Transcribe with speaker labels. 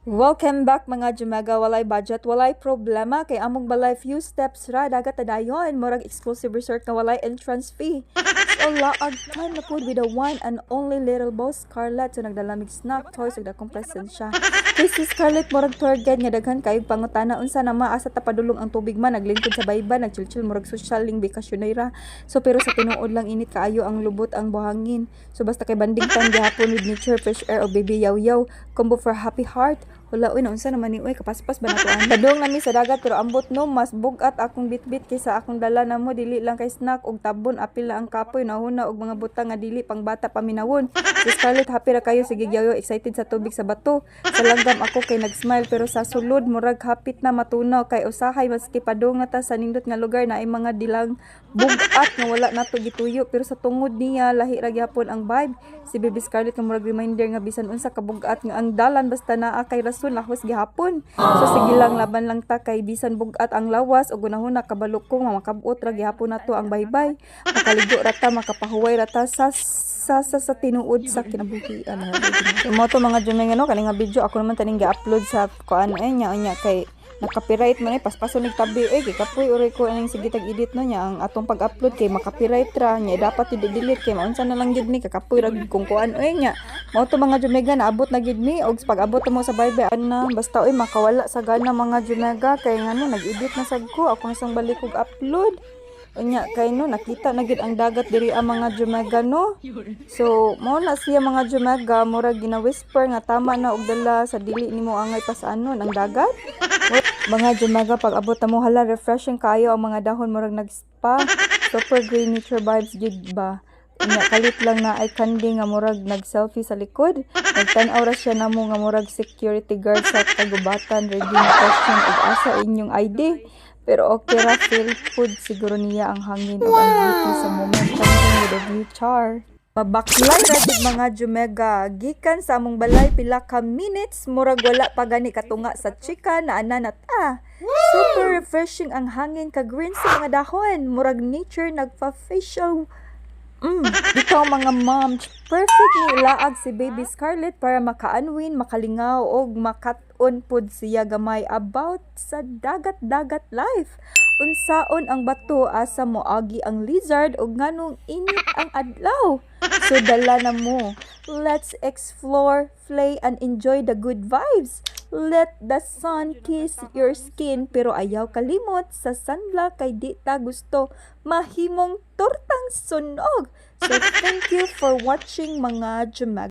Speaker 1: Welcome back mga Jumaga, walay budget, walay problema kay among balay few steps ra dagat dayon murag exclusive resort na walay entrance fee. So laag time na pud with the one and only little boss Scarlett so nagdalamig snack toys ug dakong presensya. Kay si Scarlett murag tour guide nga daghan kay pangutana unsa na asa tapadulong ang tubig man naglingkod sa bayba nagchill-chill murag social ling bakasyonera. So pero sa tinuod lang init kaayo ang lubot ang buhangin. So basta kay banding time gihapon with nature, fresh air o baby yaw-yaw combo for happy heart. Wala, uy, naunsa naman ni, uy, kapaspas ba na to? Badong nami sa dagat, pero ambot no, mas bugat akong bitbit kaysa akong dala na mo, dili lang kay snack, og tabon, apil na ang kapoy, nahuna, og mga butang nga dili, pang bata paminawon. Si Scarlett, happy ra kayo, sige gyayo, excited sa tubig sa bato. Sa langgam ako kay nag-smile, pero sa sulod, murag hapit na matunaw, kay usahay, maski padong na ta sa nindot nga lugar na ay mga dilang bugat nga wala na to gituyo, pero sa tungod niya, lahi ra gyapon ang vibe. Si Baby Scarlett, nga murag reminder nga bisan unsa kabugat nga ang dalan, basta naa kay lahos gihapon. So sige lang laban lang ta kay bisan bugat ang lawas ug gunahuna kabalok ko makabot ra gihapon nato ang baybay. Makaligo ra ta makapahuway ra ta sa tinuod sa kinabuhian. Mo to mga Jumeng ano kani nga video ako naman taning gi-upload sa kuan nya kay naka-copyright man paspason nig tabi kay kapoy uri ko aning sige tag-edit no nya ang atong pag-upload kay maka-copyright ra nya dapat i-delete kay maunsa na lang gid ni kakapoy ra kung kuan nya mao to mga Jumega naabot na gid mi og pag-abot mo sa baybe ana basta makawala sa gana mga Jumega kay ngano nag-edit na sad ko ako nasang balik og upload unya kay no nakita na gid ang dagat diri ang mga Jumega no. So mo na siya mga Jumega mura gina-whisper nga tama na og dala sa dili nimo angay pa sa anon ang dagat. Mga Jumega pag abot mo hala refreshing kayo ang mga dahon murag nag-spa. Super green nature vibes gid ba. Unya kalit lang na ay kandi nga murag nag-selfie sa likod. Nagtan-aw ra siya namo nga murag security guard sa kagubatan ready na question ug asa inyong ID. Pero okay ra, feel food siguro niya ang hangin o ang beauty sa moment something with a view char. Mabaklay ra jud mga Jumega, gikan sa among balay pila ka minutes murag wala pa gani katunga sa chika na ananat Super refreshing ang hangin ka green sa mga dahon, murag nature nagfa-facial. Ikaw mga mom, perfect ni ilaag si Baby Scarlett para makaanwin, makalingaw og makat-on pud siya gamay about sa dagat-dagat life. Unsaon ang bato asa moagi ang lizard ug nganong init ang adlaw. So dala na mo. Let's explore, play and enjoy the good vibes. Let the sun kiss your skin pero ayaw kalimot sa sunblock kay di ta gusto mahimong tortang sunog. So thank you for watching mga Jumag.